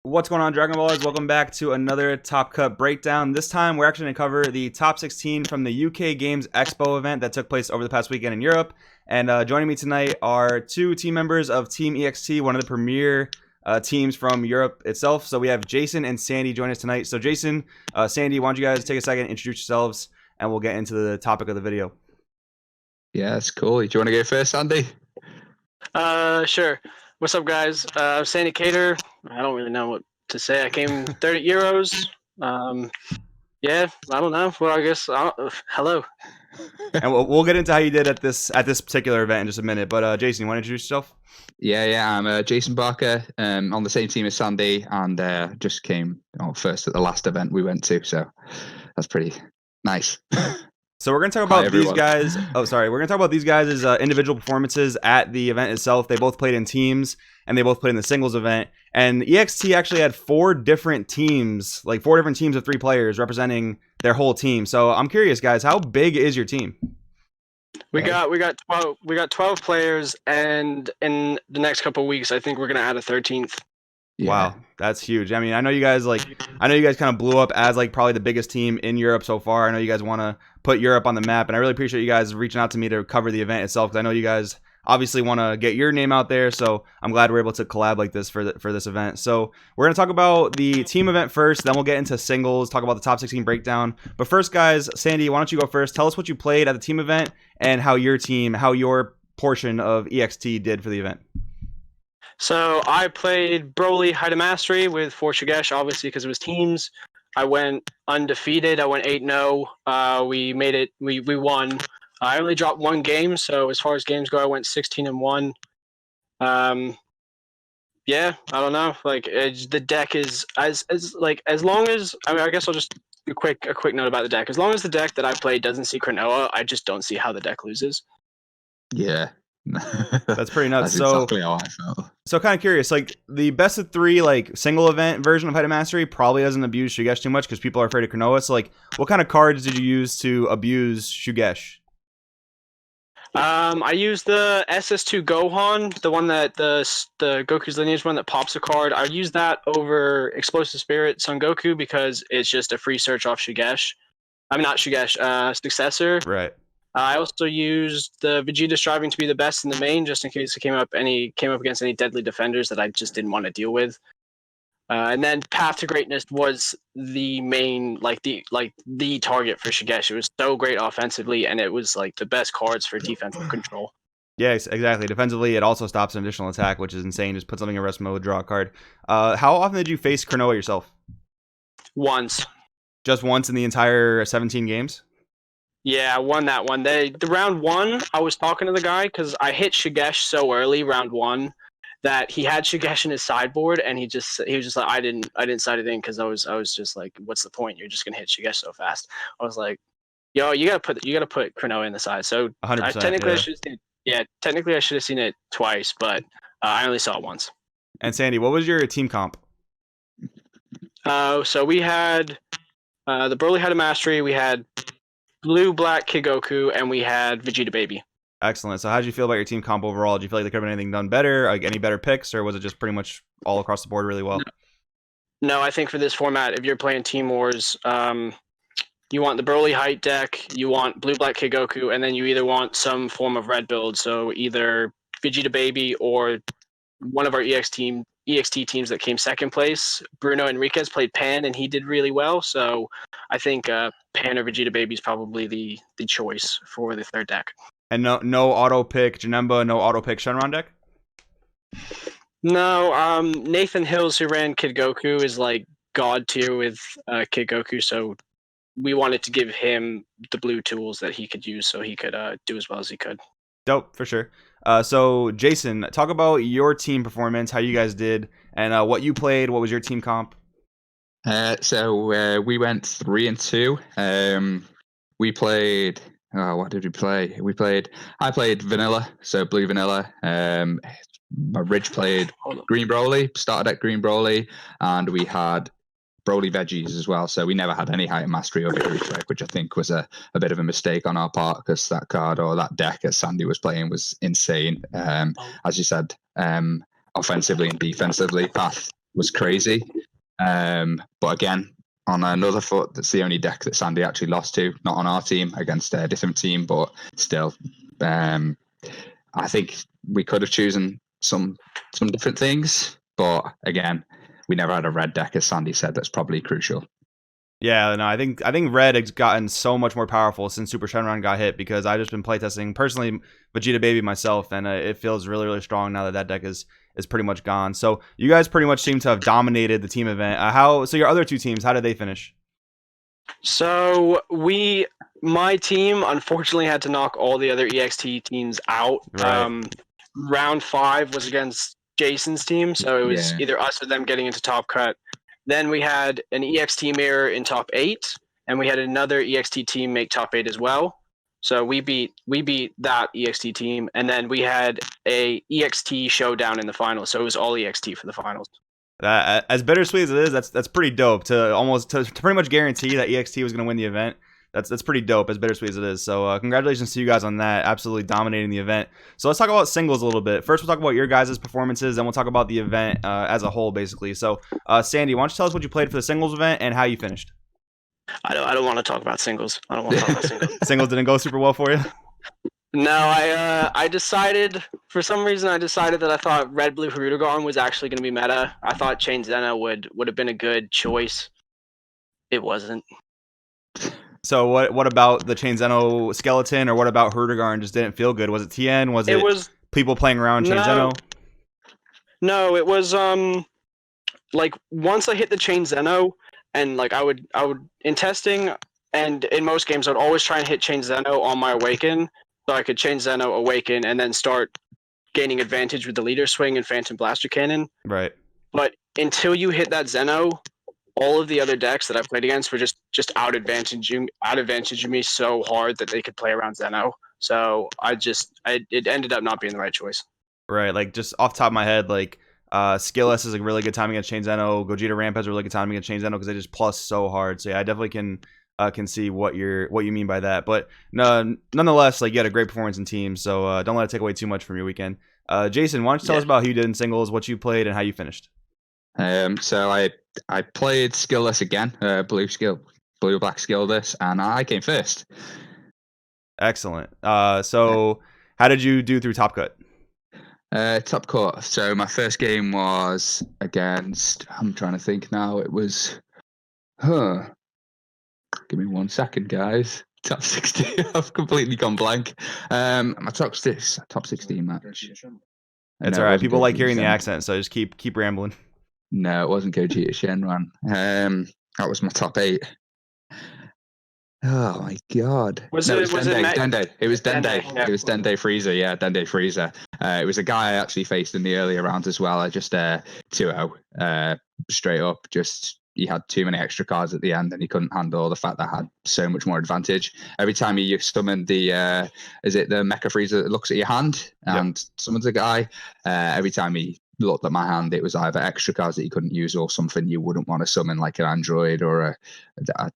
What's going on, Dragon Ballers? Welcome back to another Top Cut breakdown. This time, we're actually going to cover the top 16 from the UK Games Expo event that took place over the past weekend in Europe. And joining me tonight are two team members of Team EXT, one of the premier teams from Europe itself. So we have Jason and Sandy join us tonight. So Jason, Sandy, why don't you guys take a second, introduce yourselves, and we'll get into the topic of the video. Yeah, that's cool. Do you want to go first, Sandy? Sure. What's up, guys? Sandy Cater. I don't really know what to say. I came 30 euros. Yeah, I don't know. Well, I guess hello. And we'll get into how you did at this particular event in just a minute. But Jason, you want to introduce yourself? Yeah. I'm Jason Barker. On the same team as Sandy, and just came first at the last event we went to. So that's pretty nice. So we're going to talk about these guys. We're going to talk about these guys' individual performances at the event itself. They both played in teams, and they both played in the singles event. And EXT actually had four different teams of 3 players representing their whole team. So I'm curious, guys, how big is your team? We got 12 players, and in the next couple of weeks, I think we're going to add a 13th. Yeah. Wow, that's huge. I mean, I know you guys kind of blew up as probably the biggest team in Europe so far. I know you guys want to put Europe on the map, and I really appreciate you guys reaching out to me to cover the event itself, because I know you guys obviously want to get your name out there. So I'm glad we're able to collab like this for this event. So we're going to talk about the team event first, then we'll get into singles, talk about the top 16 breakdown. But first, guys, Sandy, why don't you go first? Tell us what you played at the team event and how your portion of EXT did for the event. So I played Broly Height of Mastery with 4 Shigesh, obviously because it was teams. I went undefeated. I went 8-0. We made it. We won. I only dropped 1 game, so as far as games go, I went 16-1. Yeah, I don't know. The deck is as long as I guess I'll just a quick note about the deck. As long as the deck that I play doesn't see Cronoa, I just don't see how the deck loses. Yeah. That's pretty nuts. That's exactly how I felt. So kind of curious, the best of 3 single event version of Height of Mastery probably doesn't abuse Shugesh too much because people are afraid of Cronoa. So what kind of cards did you use to abuse Shugesh? I used the SS2 Gohan, the one that the Goku's lineage one that pops a card. I used that over Explosive Spirit Son Goku because it's just a free search off Shugesh. I mean, not Shugesh, Successor. Right. I also used the Vegeta striving to be the best in the main, just in case it came up against any deadly defenders that I just didn't want to deal with. And then Path to Greatness was the main, the target for Shugesh. It was so great offensively, and it was the best cards for defensive control. Yes, exactly. Defensively, it also stops an additional attack, which is insane. Just put something in rest mode, draw a card. How often did you face Cronoa yourself? Once. Just once in the entire 17 games? Yeah, I won that one. The round 1, I was talking to the guy because I hit Shugesh so early, round 1, that he had Shugesh in his sideboard, and he was just like, I didn't side it in because I was just like, what's the point? You're just gonna hit Shugesh so fast. I was like, yo, you gotta put Cronoa in the side. So 100%, technically I should have seen it twice, but I only saw it once. And Sandy, what was your team comp? So we had the Broly Height of Mastery, we had Blue Black Kid Goku, and we had Vegeta Baby. Excellent. So how did you feel about your team comp overall? Did you feel like there could have been anything done better, any better picks, or was it just pretty much all across the board really well? No, I think for this format, if you're playing Team Wars, you want the Broly Height deck, you want Blue Black Kid Goku, and then you either want some form of red build, so either Vegeta Baby or one of our EXT teams that came second place. Bruno Enriquez played Pan, and he did really well, so I think Pan or Vegeta Baby is probably the choice for the third deck. And no auto pick Janemba, no auto pick Shenron deck? No, Nathan Hills, who ran Kid Goku, is god tier with Kid Goku, so we wanted to give him the blue tools that he could use so he could do as well as he could. Dope, for sure. So Jason, talk about your team performance, how you guys did, and what you played. What was your team comp? So we went 3-2. We played. What did we play? I played vanilla, so blue vanilla. My Ridge played green Broly, started at green Broly, and we had Broly veggies as well. So we never had any Height of Mastery over Trick, which I think was a bit of a mistake on our part because that card or that deck as Sandy was playing was insane. As you said, offensively and defensively. Path was crazy. But again, on another foot, that's the only deck that Sandy actually lost to, not on our team, against a different team, but still, I think we could have chosen some different things, but again, we never had a red deck, as Sandy said. That's probably crucial. Yeah, no, I think Red has gotten so much more powerful since Super Shenron got hit, because I've just been playtesting personally Vegeta Baby myself, and it feels really, really strong now that deck is pretty much gone. So you guys pretty much seem to have dominated the team event. So your other two teams, how did they finish? So my team unfortunately had to knock all the other EXT teams out. Right. Round 5 was against Jason's team, so it was either us or them getting into top cut. Then we had an EXT mirror in top 8, and we had another EXT team make top 8 as well. So we beat that EXT team, and then we had a EXT showdown in the finals. So it was all EXT for the finals. As bittersweet as it is, that's pretty dope to pretty much guarantee that EXT was going to win the event. That's pretty dope, as bittersweet as it is. So congratulations to you guys on that, absolutely dominating the event. So let's talk about singles a little bit. First, we'll talk about your guys' performances, then we'll talk about the event as a whole, basically. So Sandy, why don't you tell us what you played for the singles event and how you finished? I don't want to talk about singles. I don't want to talk about singles. Singles didn't go super well for you? No, I decided, for some reason, that I thought Red Blue Hirudegarn was actually going to be meta. I thought Chain Zeno would have been a good choice. It wasn't. So what about the Chain Zeno skeleton, or what about Hirudegarn just didn't feel good? Was it TN? Was it people playing around Chain Zeno? No, it was like once I hit the Chain Zeno, and like I would in testing and in most games I'd always try and hit Chain Zeno on my Awaken, so I could Chain Zeno, Awaken, and then start gaining advantage with the Leader Swing and Phantom Blaster Cannon. Right. But until you hit that Zeno, all of the other decks that I played against were just out advantaging me so hard that they could play around Zeno. So it ended up not being the right choice. Right, like just off the top of my head, like Skilless is a really good time against Chain Zeno. Gogeta Ramp has a really good time against Chain Zeno because they just plus so hard. So yeah, I definitely can see what you mean by that. But no, nonetheless, like you had a great performance in teams, so don't let it take away too much from your weekend. Jason, why don't you tell us about who you did in singles, what you played, and how you finished? So I played Skillless again, blue black Skillless, and I came first. Excellent. So how did you do through Top Cut? Top Cut. So my first game was against. I'm trying to think now. It was. Give me 1 second, guys. Top 16. I've completely gone blank. My top 16 match. It's all right. People like hearing the accent, so just keep rambling. No, it wasn't Gogeta Shenron. That was my top 8. Oh my god! Was it Dende? It was Dende. Yeah. It was Dende Freezer. Yeah, Dende Freezer. It was a guy I actually faced in the earlier rounds as well. I just 2-0 straight up. Just he had too many extra cards at the end, and he couldn't handle the fact that I had so much more advantage. Every time you summoned the is it the Mecha Freezer that looks at your hand and summons a guy? Every time he looked at my hand, it was either extra cards that you couldn't use or something you wouldn't want to summon, like an android or I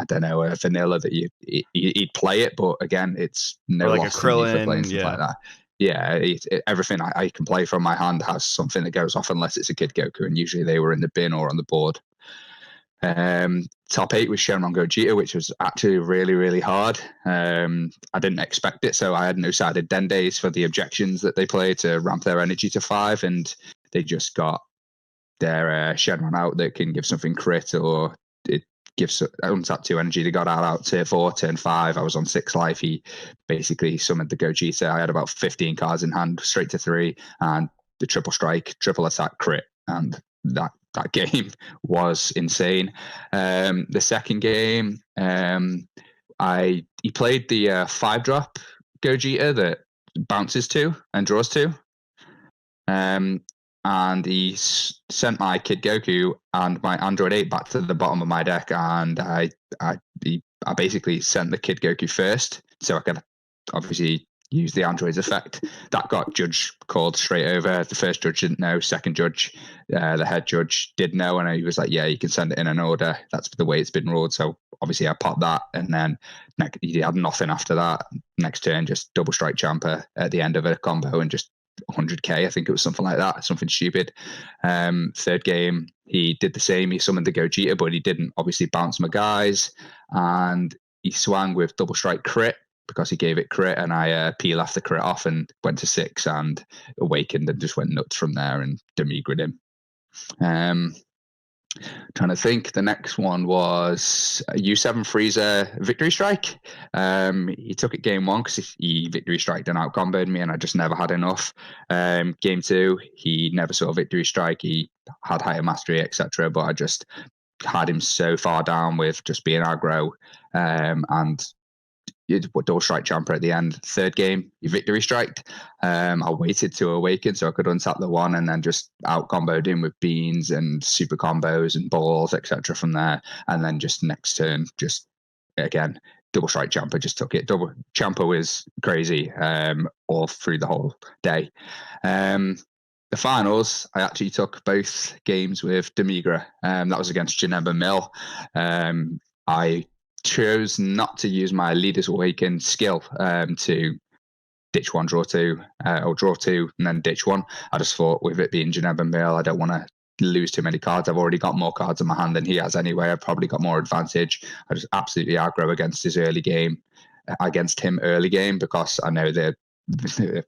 don't know, a vanilla that he'd play it, but again, it's no like loss a Krillin, for playing stuff like that. Yeah, everything I can play from my hand has something that goes off unless it's a Kid Goku, and usually they were in the bin or on the board. Top 8 was Shenron Gogeta, which was actually really, really hard. I didn't expect it, so I had no sided Dendes for the objections that they played to ramp their energy to 5, and they just got their Shenron out that can give something crit, or it gives untap 2 energy. They got out tier 4, turn 5. I was on 6 life. He basically summoned the Gogeta. I had about 15 cards in hand, straight to 3, and the triple strike, triple attack, crit, and that game was insane. The second game, he played the 5-drop Gogeta that bounces 2 and draws 2. And he sent my Kid Goku and my Android 8 back to the bottom of my deck, and I basically sent the Kid Goku first, so I could obviously use the android's effect. That got judge called straight over. The first judge didn't know. Second judge, the head judge, did know, and he was like, yeah, you can send it in an order. That's the way it's been ruled. So obviously I popped that, and then he had nothing after that. Next turn, just double strike Champa at the end of a combo and just 100k. I think it was something like that, something stupid. Third game, he did the same. He summoned the Gogeta, but he didn't obviously bounce my guys, and he swung with double strike crit because he gave it crit, and I peel off the crit off and went to 6 and awakened and just went nuts from there and demigred him. Trying to think, the next one was U7 Freezer Victory Strike. He took it game 1 because he Victory Striked and out comboed me, and I just never had enough. Game 2, he never saw Victory Strike. He had higher mastery, etc. But I just had him so far down with just being aggro, and double strike champer at the end. Third game, he victory striked. I waited to awaken so I could untap the 1 and then just out comboed him with beans and super combos and balls, etc. from there. And then just next turn, just again, double strike champer just took it. Double champer was crazy all through the whole day. The finals, I actually took both games with Demigra. That was against Janemba Mill. I chose not to use my Leader's Awaken skill to ditch 1, draw 2, or draw 2 and then ditch 1. I just thought with it being Janemba Mill, I don't want to lose too many cards. I've already got more cards in my hand than he has anyway. I've probably got more advantage. I just absolutely aggro against him early game because I know they're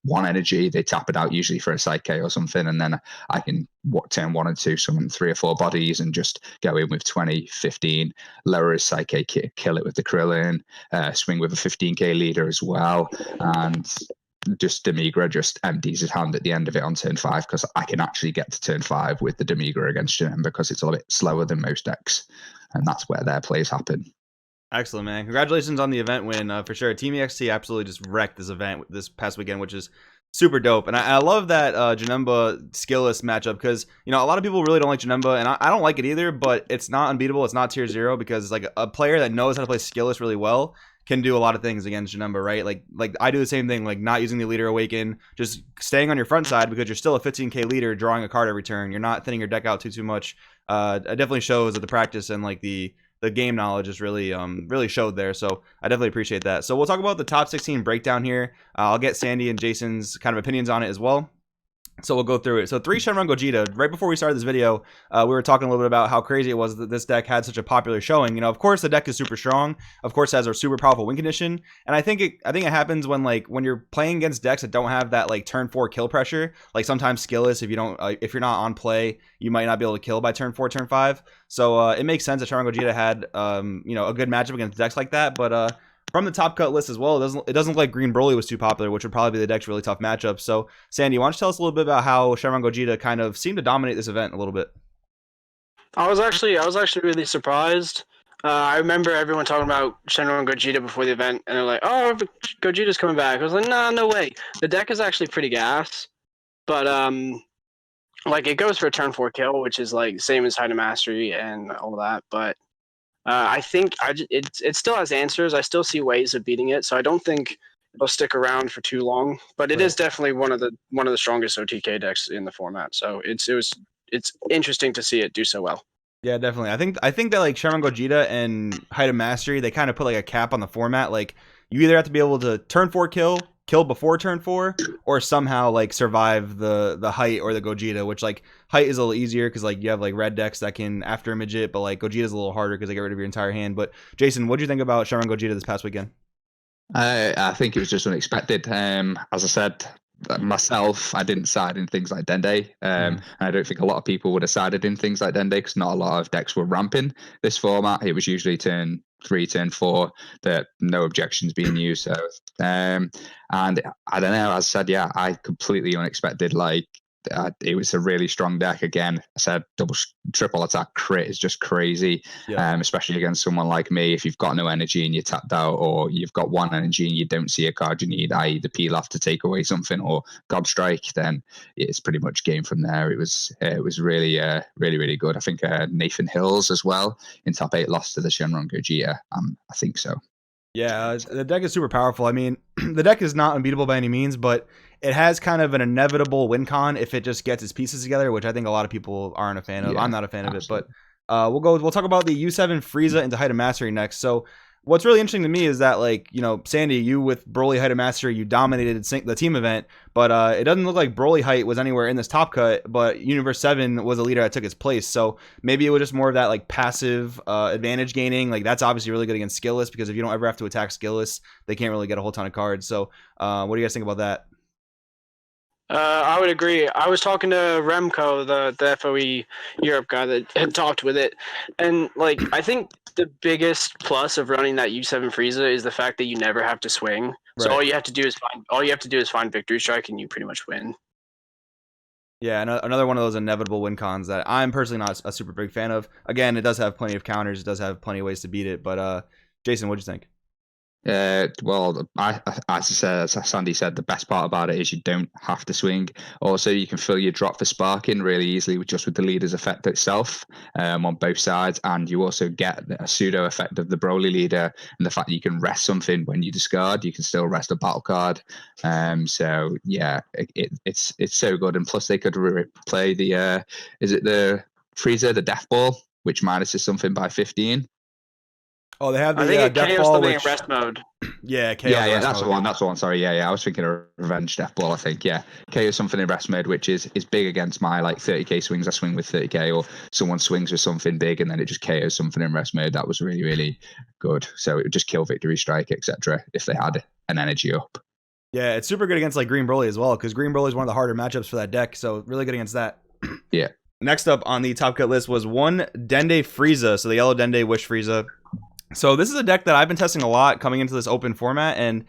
1 energy, they tap it out usually for a Psyche or something, and then I can turn 1 and 2 summon 3 or 4 bodies and just go in with 20, 15, lower his Psyche, kill it with the Krillin, swing with a 15k leader as well, and just Demigra just empties his hand at the end of it on turn 5 because I can actually get to turn 5 with the Demigra against him because it's a little bit slower than most decks, and that's where their plays happen. Excellent, man. Congratulations on the event win, for sure. Team EXT absolutely just wrecked this event this past weekend, which is super dope. And I love that Janemba skillless matchup because, you know, a lot of people really don't like Janemba, and I don't like it either, but it's not unbeatable. It's not tier 0 because, like, a player that knows how to play skillless really well can do a lot of things against Janemba, right? Like I do the same thing, like not using the leader awaken, just staying on your front side because you're still a 15k leader, drawing a card every turn. You're not thinning your deck out too much. It definitely shows that the practice and like the game knowledge is really showed there, so I definitely appreciate that. So we'll talk about the top 16 breakdown here. I'll get Sandy and Jason's kind of opinions on it as well. So we'll go through it. So 3 Shenron Gogeta. Right before we started this video, we were talking a little bit about how crazy it was that this deck had such a popular showing. You know, of course the deck is super strong. Of course it has a super powerful win condition, and I think it happens when you're playing against decks that don't have that like turn 4 kill pressure. Like sometimes skillless, if you're not on play, you might not be able to kill by turn 4, turn 5. So it makes sense that Shenron Gogeta had a good matchup against decks like that, but from the top cut list as well, it doesn't look like Green Broly was too popular, which would probably be the deck's really tough matchup. So, Sandy, why don't you tell us a little bit about how Shenron Gogeta kind of seemed to dominate this event a little bit? I was actually really surprised. I remember everyone talking about Shenron Gogeta before the event, and they're like, "Oh, Gogeta's coming back." I was like, "Nah, no way." The deck is actually pretty gas, but like it goes for a turn 4 kill, which is like same as High to Mastery and all that, but. I think it still has answers. I still see ways of beating it, so I don't think it'll stick around for too long. But it is definitely one of the strongest OTK decks in the format. So it's interesting to see it do so well. Yeah, definitely. I think that like Shenron Gogeta and Height of Mastery, they kind of put like a cap on the format. Like you either have to be able to turn 4 kill before turn 4, or somehow like survive the height or the Gogeta, which like height is a little easier because like you have like red decks that can after image it, but like Gogeta is a little harder because they get rid of your entire hand. But Jason, what do you think about Shenron Gogeta this past weekend? I think it was just unexpected. As I said myself, I didn't side in things like Dende. I don't think a lot of people would have sided in things like Dende because not a lot of decks were ramping this format. It was usually turn 3, turn 4 that no objections being used. So, and I don't know. As I said, yeah, I completely unexpected. Like it was a really strong deck. Again, I said triple attack crit is just crazy, especially against someone like me. If you've got no energy and you're tapped out, or you've got 1 energy and you don't see a card you need, i.e. the peel off to take away something or God Strike, then it's pretty much game from there. It was really really good. I think Nathan Hills as well in top 8 lost to the Shenron Gogeta. I think so. Yeah, the deck is super powerful. I mean, the deck is not unbeatable by any means, but it has kind of an inevitable win con if it just gets its pieces together, which I think a lot of people aren't a fan of. I'm not a fan of it, but we'll talk about the U7 Frieza into Height of Mastery next. So what's really interesting to me is that, like, you know, Sandy, you with Broly Height of Mastery, you dominated the team event, but it doesn't look like Broly Height was anywhere in this top cut, but Universe 7 was a leader that took its place. So maybe it was just more of that, like, passive advantage gaining. Like, that's obviously really good against skillless, because if you don't ever have to attack skillless, they can't really get a whole ton of cards. So what do you guys think about that? I would agree. I was talking to Remco, the FOE Europe guy that had talked with it, and like I think the biggest plus of running that U7 Frieza is the fact that you never have to swing. So Right. all you have to do is find Victory Strike, and you pretty much win. Yeah, another one of those inevitable win cons that I'm personally not a super big fan of. Again, it does have plenty of counters, it does have plenty of ways to beat it, but Jason, what'd you think? Well, as Sandy said, the best part about it is you don't have to swing. Also, you can fill your drop for sparking really easily with the leader's effect itself on both sides, and you also get a pseudo effect of the Broly leader, and the fact that you can rest something when you discard, you can still rest a battle card. So yeah, it's so good, and plus they could play the is it the Frieza, the Death Ball, which minuses something by 15. Oh, they have the I think it Death KOs Ball, something which in rest mode. yeah, KO Yeah, that's the one. That's the one. Sorry, I was thinking of Revenge Death Ball. I think, yeah, KO something in rest mode, which is big against my like 30k swings. I swing with 30k, or someone swings with something big and then it just KOs something in rest mode. That was really, really good. So it would just kill Victory Strike, etc. if they had an energy up. Yeah, it's super good against like Green Broly as well, because Green Broly is one of the harder matchups for that deck. So really good against that. Yeah. Next up on the top cut list was one Dende Frieza, so the yellow Dende Wish Frieza. So this is a deck that I've been testing a lot coming into this open format, and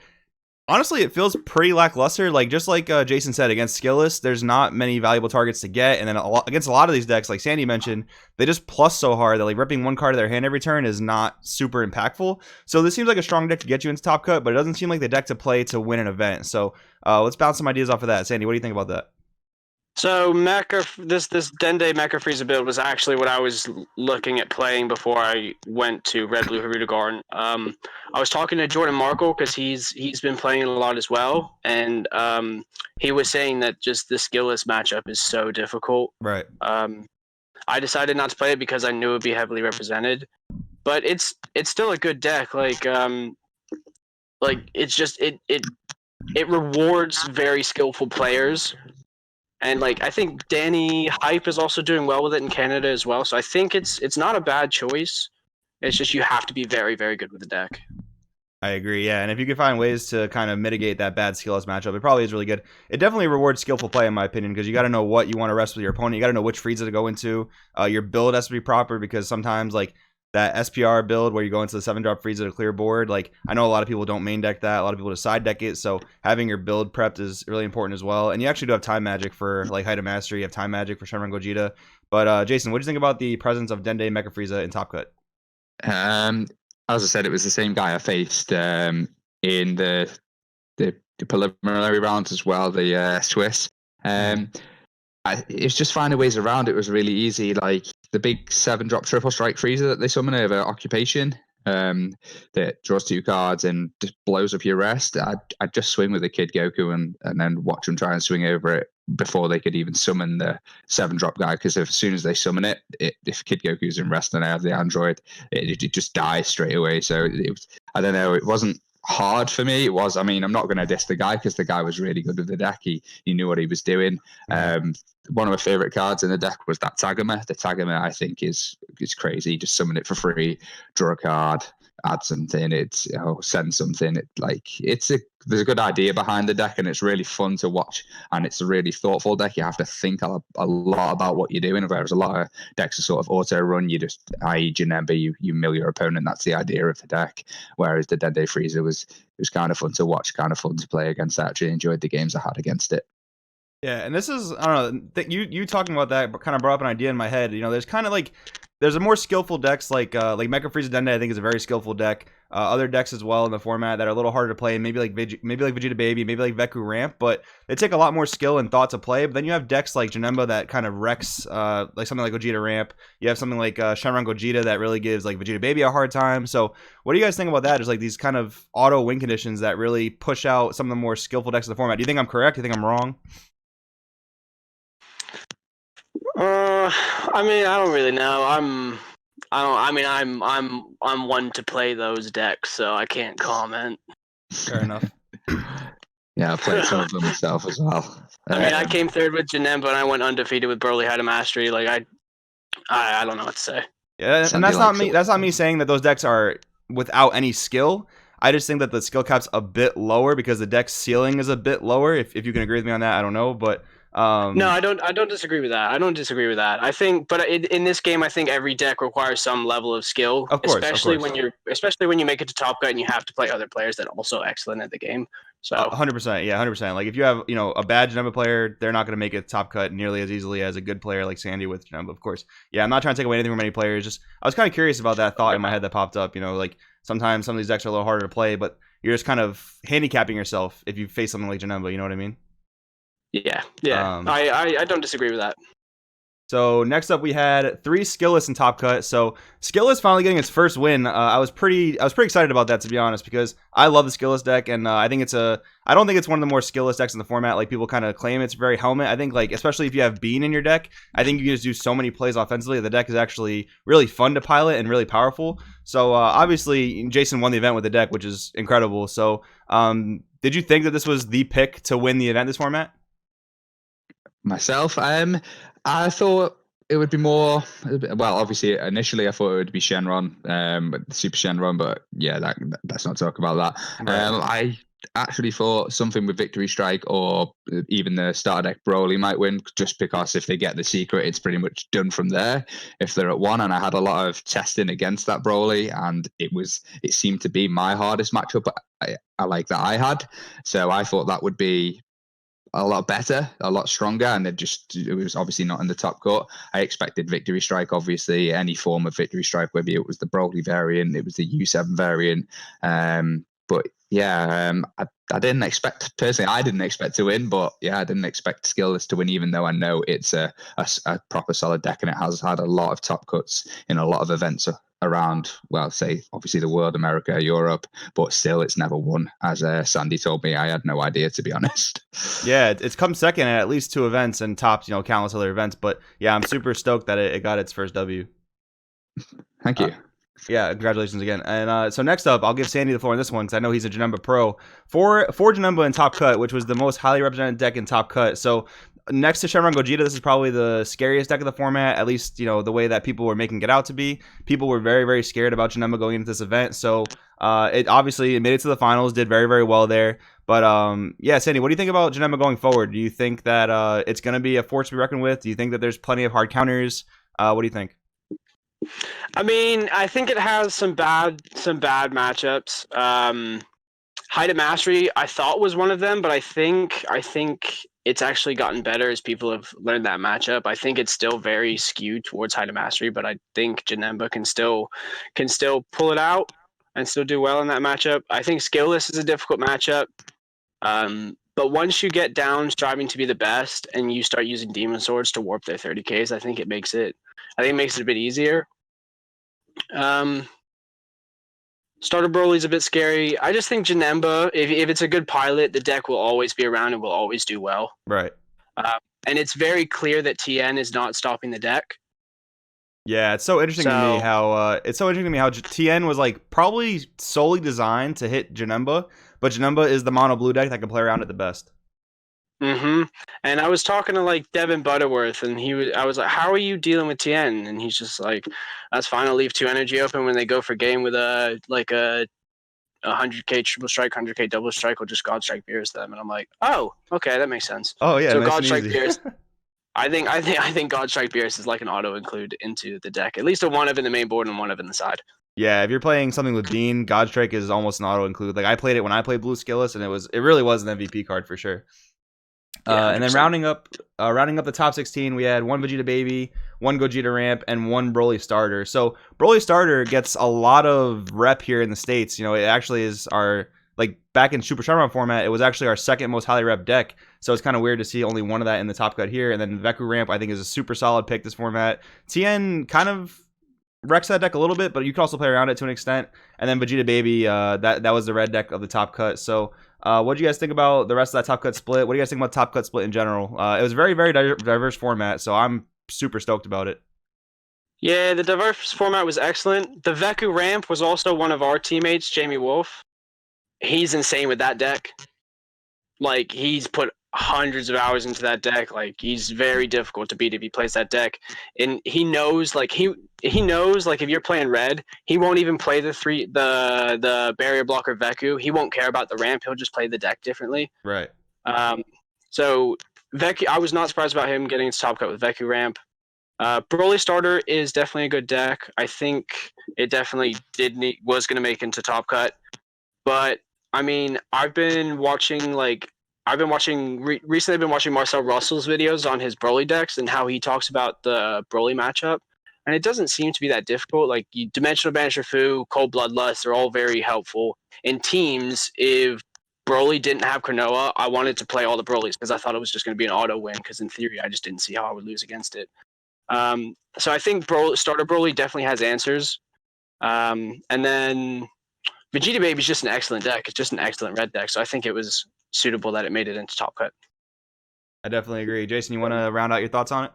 honestly, it feels pretty lackluster. Like, just like Jason said, against skillless, there's not many valuable targets to get, and then against a lot of these decks, like Sandy mentioned, they just plus so hard that like ripping one card of their hand every turn is not super impactful. So this seems like a strong deck to get you into top cut, but it doesn't seem like the deck to play to win an event. So let's bounce some ideas off of that. Sandy, what do you think about that? So this Dende Mecha Frieza build was actually what I was looking at playing before I went to Red Blue Haruta Garden. I was talking to Jordan Markle because he's been playing it a lot as well, and he was saying that just the skillless matchup is so difficult. Right. I decided not to play it because I knew it would be heavily represented, but it's still a good deck. Like it's just it rewards very skillful players. And like I think Danny Hype is also doing well with it in Canada as well. So I think it's not a bad choice. It's just you have to be very, very good with the deck. I agree, yeah. And if you can find ways to kind of mitigate that bad skillless matchup, it probably is really good. It definitely rewards skillful play, in my opinion, because you got to know what you want to rest with your opponent. You got to know which Frieza to go into. Your build has to be proper, because sometimes, like, that SPR build where you go into the 7-drop Frieza to clear board, like, I know a lot of people don't main deck that. A lot of people just side deck it. So having your build prepped is really important as well. And you actually do have time magic for, like, Height of Mastery. You have time magic for Shenron Gogeta. But, Jason, what do you think about the presence of Dende Mecha Frieza in Top Cut? As I said, it was the same guy I faced in the preliminary rounds as well, the Swiss. It's just finding ways around it was really easy. Like the big 7-drop triple strike Frieza that they summon over Occupation, that draws 2 cards and just blows up your rest. I'd just swing with the Kid Goku and then watch them try and swing over it before they could even summon the 7-drop guy, because as soon as they summon it, if Kid Goku's in rest and I have the android, it just dies straight away. So I don't know, it wasn't hard for me. It was, I mean, I'm not going to diss the guy because the guy was really good with the deck. He knew what he was doing. One of my favorite cards in the deck was that Tagama. The Tagama, I think, is crazy. Just summon it for free, draw a card, add something, send something. There's a good idea behind the deck, and it's really fun to watch, and it's a really thoughtful deck. You have to think a lot about what you're doing, whereas a lot of decks are sort of auto run. You just, i.e. Janemba, you mill your opponent. That's the idea of the deck. Whereas the Dende Frieza was kind of fun to watch, kind of fun to play against. I actually enjoyed the games I had against it. Yeah, and this is, I don't know, you talking about that kind of brought up an idea in my head. You know, there's kind of like, there's a more skillful decks like Mecha Frieza Dende, I think, is a very skillful deck. Other decks as well in the format that are a little harder to play, maybe like Vegeta Baby, maybe like Veku Ramp, but they take a lot more skill and thought to play. But then you have decks like Janemba that kind of wrecks like something like Gogeta Ramp. You have something like Shenron Gogeta that really gives like Vegeta Baby a hard time. So what do you guys think about that? Just like these kind of auto win conditions that really push out some of the more skillful decks of the format. Do you think I'm correct? Do you think I'm wrong? I mean, I don't really know. I don't. I mean, I'm one to play those decks, so I can't comment. Fair enough. Yeah, I played some of them myself as well. I mean, I came third with Janemba, and I went undefeated with Broly Height of Mastery. Like I don't know what to say. Yeah, and Sandy that's not likes me. it. That's not me saying that those decks are without any skill. I just think that the skill cap's a bit lower because the deck's ceiling is a bit lower. If you can agree with me on that, I don't know, but No, I don't disagree with that. I don't disagree with that. I think, but in this game, I think every deck requires some level of skill, Of course, especially of course. especially when you make it to Top Cut and you have to play other players that are also excellent at the game. So 100%, yeah, 100%. Like if you have a bad Janemba player, they're not going to make it top cut nearly as easily as a good player like Sandy with Janemba, of course. Yeah, I'm not trying to take away anything from any players. Just I was kind of curious about that thought in my head that popped up. Like sometimes some of these decks are a little harder to play, but you're just kind of handicapping yourself if you face something like Janemba. You know what I mean? yeah. I don't disagree with that. So next up, we had 3 Skillless in Top Cut. So Skillless finally getting its first win. I was pretty excited about that, to be honest, because I love the Skillless deck, and I don't think it's one of the more skillless decks in the format. Like people kind of claim it's very helmet. I think like especially if you have Bean in your deck, I think you can just do so many plays offensively. The deck is actually really fun to pilot and really powerful. So obviously Jason won the event with the deck, which is incredible. So did you think that this was the pick to win the event this format? Myself, I thought it would be more. Well, obviously, initially I thought it would be Shenron, Super Shenron, but yeah, let's not talk about that. Right. I actually thought something with Victory Strike or even the starter deck Broly might win, just because if they get the secret, it's pretty much done from there. If they're at 1, and I had a lot of testing against that Broly, and it seemed to be my hardest matchup. I like that I had, so I thought that would be a lot better, a lot stronger, and it was obviously not in the top cut. I expected Victory Strike, obviously, any form of Victory Strike, whether it was the Broly variant, it was the U7 variant. But yeah, I didn't expect, personally, I didn't expect to win, but yeah, I didn't expect Skillless to win, even though I know it's a proper solid deck and it has had a lot of top cuts in a lot of events around, well, say obviously the world, America, Europe, but still it's never won. As Sandy told me, I had no idea, to be honest. Yeah, it's come second at least 2 events and topped countless other events. But yeah, I'm super stoked that it got its first W. Thank you. Yeah, congratulations again. And so next up, I'll give Sandy the floor on this one because I know he's a Janemba pro. For Janemba in Top Cut, which was the most highly represented deck in Top Cut. So next to Shenron Gogeta, this is probably the scariest deck of the format, at least the way that people were making it out to be. People were very, very scared about Janemba going into this event. So it obviously made it to the finals, did very, very well there. But yeah, Sandy, what do you think about Janemba going forward? Do you think that it's going to be a force to be reckoned with? Do you think that there's plenty of hard counters? What do you think? I mean, I think it has some bad matchups. Height of Mastery, I thought was one of them, but I think it's actually gotten better as people have learned that matchup. I think it's still very skewed towards Height of Mastery, but I think Janemba can still pull it out and still do well in that matchup. I think Skillless is a difficult matchup. But once you get down striving to be the best and you start using Demon Swords to warp their 30Ks, I think it makes it a bit easier. Starter Broly's a bit scary. I just think Janemba, if it's a good pilot, the deck will always be around and will always do well. Right. And it's very clear that TN is not stopping the deck. Yeah, it's so interesting to me how TN was like probably solely designed to hit Janemba, but Janemba is the mono blue deck that can play around it the best. Mm-hmm. And I was talking to like Devin Butterworth, and I was like, "How are you dealing with TN?" And he's just like, "That's fine. I'll leave 2 energy open when they go for game with a 100k triple strike, 100k double strike, will just God Strike Beers them." And I'm like, "Oh, okay, that makes sense." Oh yeah, so nice God and Strike easy. Beers. I think God Strike Beers is like an auto include into the deck, at least a one of in the main board and one of in the side. Yeah, if you're playing something with Bean, Godstrike is almost an auto include. Like I played it when I played Blue Skillless, and it really was an MVP card for sure. Yeah, and then rounding up the top 16, we had 1 Vegeta Baby, 1 Gogeta Ramp, and 1 Broly Starter. So Broly Starter gets a lot of rep here in the States. It actually is back in Super Shenron format, it was actually our second most highly rep deck. So it's kind of weird to see only one of that in the top cut here. And then Veku Ramp, I think, is a super solid pick this format. TN kind of wrecks that deck a little bit, but you can also play around it to an extent. And then Vegeta Baby, that was the red deck of the top cut. So what do you guys think about the rest of that top cut split? What do you guys think about top cut split in general? It was a very, very diverse format, so I'm super stoked about it. Yeah, the diverse format was excellent. The Veku ramp was also one of our teammates, Jamie Wolf. He's insane with that deck. Like, he's put hundreds of hours into that deck. Like, he's very difficult to beat if he plays that deck. And he knows, like, he knows, like, if you're playing red, he won't even play the barrier blocker Veku. He won't care about the ramp. He'll just play the deck differently. Right. So Veku, I was not surprised about him getting his top cut with Veku ramp. Broly starter is definitely a good deck. I think it definitely was going to make into top cut. But I mean, recently I've been watching Marcel Russell's videos on his Broly decks and how he talks about the Broly matchup. And it doesn't seem to be that difficult. Like, Dimensional Banisher Fu, Cold Bloodlust are all very helpful. In teams, if Broly didn't have Cronoa, I wanted to play all the Brolys because I thought it was just going to be an auto win because in theory, I just didn't see how I would lose against it. So I think starter Broly definitely has answers. And then Vegeta Baby's just an excellent deck. It's just an excellent red deck. So I think it was suitable that it made it into top cut. I definitely agree. Jason, you want to round out your thoughts on it?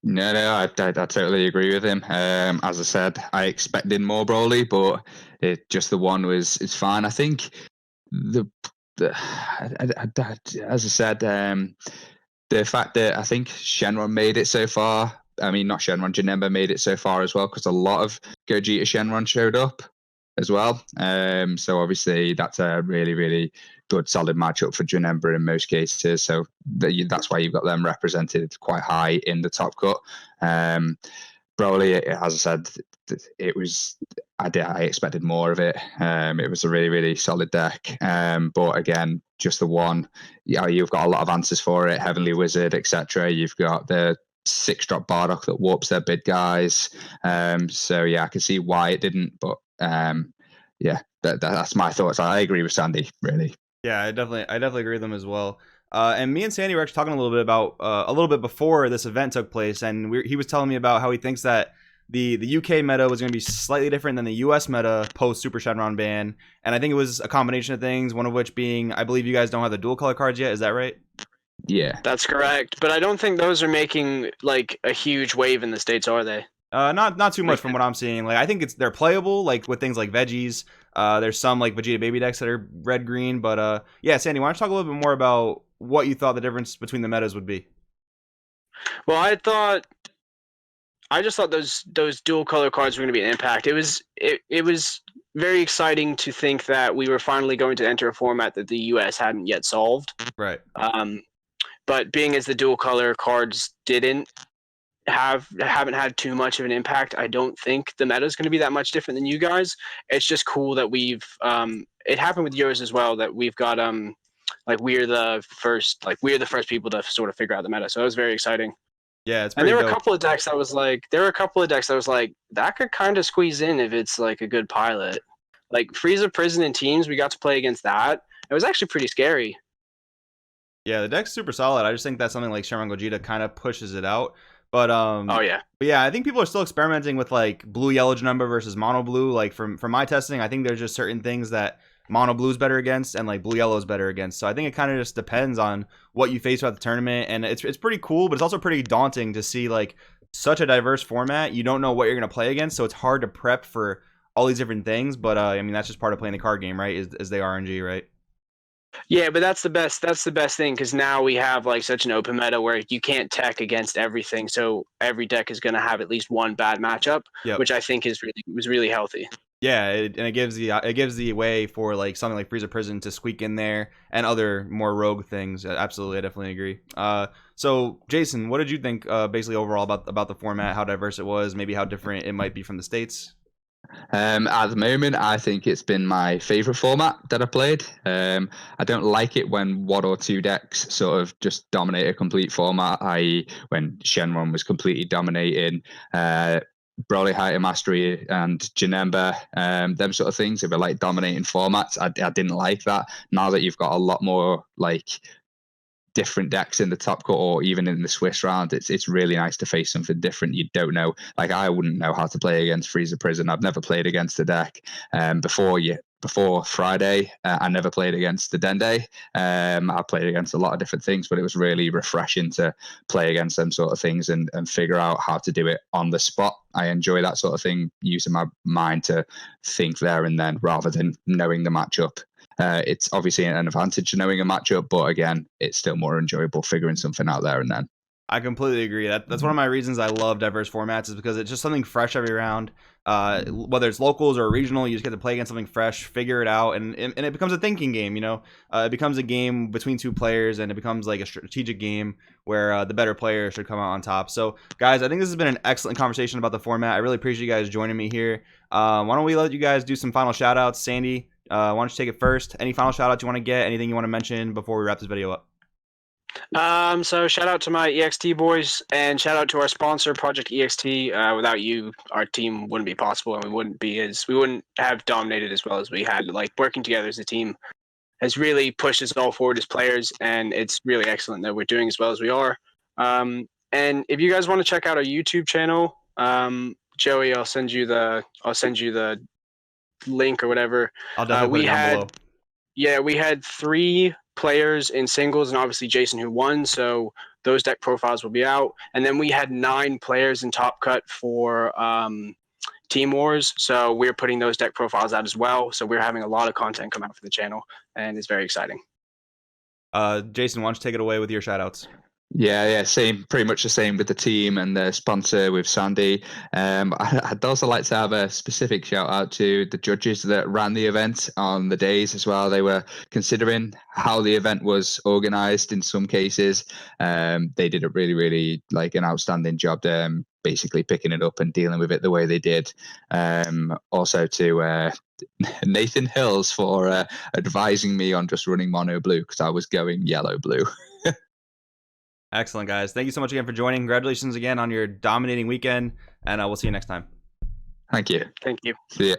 No, I totally agree with him. As I said, I expected more Broly, but just the one is fine. I think as I said, the fact that I think Shenron made it so far. I mean, not Shenron, Janemba made it so far as well, because a lot of Gogeta Shenron showed up as well. So obviously that's a really, really good, solid matchup for Janemba in most cases. So that's why you've got them represented quite high in the top cut. Broly, as I said, I expected more of it. It was a really, really solid deck. But again, just the one, you've got a lot of answers for it. Heavenly Wizard, etc. You've got the 6-drop Bardock that warps their big guys. So yeah, I can see why it didn't. But yeah, that's my thoughts. I agree with Sandy, really. Yeah, I definitely agree with them as well. And me and Sandy were actually talking a little bit about a little bit before this event took place, and he was telling me about how he thinks that the UK meta was going to be slightly different than the US meta post Super Shenron ban, and I think it was a combination of things. One of which being, I believe you guys don't have the dual color cards yet. Is that right? Yeah, that's correct. But I don't think those are making like a huge wave in the States, are they? Not too much from what I'm seeing. Like, I think they're playable, like with things like veggies. There's some like Vegeta Baby decks that are red green, but yeah, Sandy, why don't you talk a little bit more about what you thought the difference between the metas would be? Well, I just thought those dual color cards were going to be an impact. It was very exciting to think that we were finally going to enter a format that the US hadn't yet solved. Right. But being as the dual color cards haven't had too much of an impact, I don't think the meta is going to be that much different than you guys. It's just cool that we've it happened with yours as well, that we've got like we're the first people to sort of figure out the meta. So it was very exciting. Yeah, it's and pretty there were dope. a couple of decks that was like that could kind of squeeze in if it's like a good pilot. Like Frieza Prison in teams, we got to play against that. It was actually pretty scary. Yeah, the deck's super solid. I just think that something like Shenron Gogeta kind of pushes it out. But Oh yeah. But yeah, I think people are still experimenting with like blue yellow Janemba versus mono blue. Like from my testing, I think there's just certain things that mono blue is better against and like blue yellow is better against. So I think it kind of just depends on what you face throughout the tournament, and it's pretty cool, but it's also pretty daunting to see like such a diverse format. You don't know what you're gonna play against, so it's hard to prep for all these different things. But I mean, that's just part of playing the card game, right? Is the RNG, right? Yeah, but that's the best thing, because now we have like such an open meta where you can't tech against everything, so every deck is going to have at least one bad matchup, Yep. which I think was really healthy. Yeah, and it gives the way for like something like Frieza Prison to squeak in there and other more rogue things. Absolutely, I definitely agree. So Jason, what did you think basically overall about the format, how diverse it was, maybe how different it might be from the States? At the moment, I think it's been my favorite format that I played. I don't like it when one or two decks sort of just dominate a complete format, i.e. when Shenron was completely dominating Broly Height of Mastery and Janemba, them sort of things. They were like dominating formats. I didn't like that. Now that you've got a lot more like different decks in the top cut or even in the Swiss round, it's really nice to face something different. You don't know, like I wouldn't know how to play against Frieza Prison. I've never played against the deck before. before Friday, I never played against the Dende. I played against a lot of different things, but it was really refreshing to play against them sort of things and figure out how to do it on the spot. I enjoy that sort of thing, using my mind to think there and then rather than knowing the matchup. It's obviously an advantage to knowing a matchup, but again, it's still more enjoyable figuring something out there and then. I completely agree. That's one of my reasons I love diverse formats, is because it's just something fresh every round. Whether it's locals or regional, you just get to play against something fresh, figure it out, and it becomes a thinking game. It becomes a game between two players, and it becomes like a strategic game where the better player should come out on top. So, guys, I think this has been an excellent conversation about the format. I really appreciate you guys joining me here. Why don't we let you guys do some final shout outs? Sandy, why don't you take it first? Any final shout outs you want to get? Anything you want to mention before we wrap this video up? So shout out to my EXT boys, and shout out to our sponsor, Project EXT. Without you, our team wouldn't be possible, and we wouldn't have dominated as well as we had. Like, working together as a team has really pushed us all forward as players, and it's really excellent that we're doing as well as we are. And if you guys want to check out our YouTube channel, Joey, I'll send you the link or whatever. I'll definitely put it down below. Yeah, we had 3 players in singles, and obviously Jason, who won, so those deck profiles will be out. And then we had 9 players in Top Cut for Team Wars, so we're putting those deck profiles out as well. So we're having a lot of content come out for the channel, and it's very exciting. Jason, why don't you take it away with your shout outs? Yeah, same, pretty much the same with the team and the sponsor with Sandy. I'd also like to have a specific shout out to the judges that ran the event on the days as well. They were considering how the event was organized in some cases. They did a really, really like an outstanding job there, basically picking it up and dealing with it the way they did. Also to Nathan Hills for advising me on just running mono blue because I was going yellow blue. Excellent, guys. Thank you so much again for joining. Congratulations again on your dominating weekend, and we'll see you next time. Thank you. Thank you. See ya.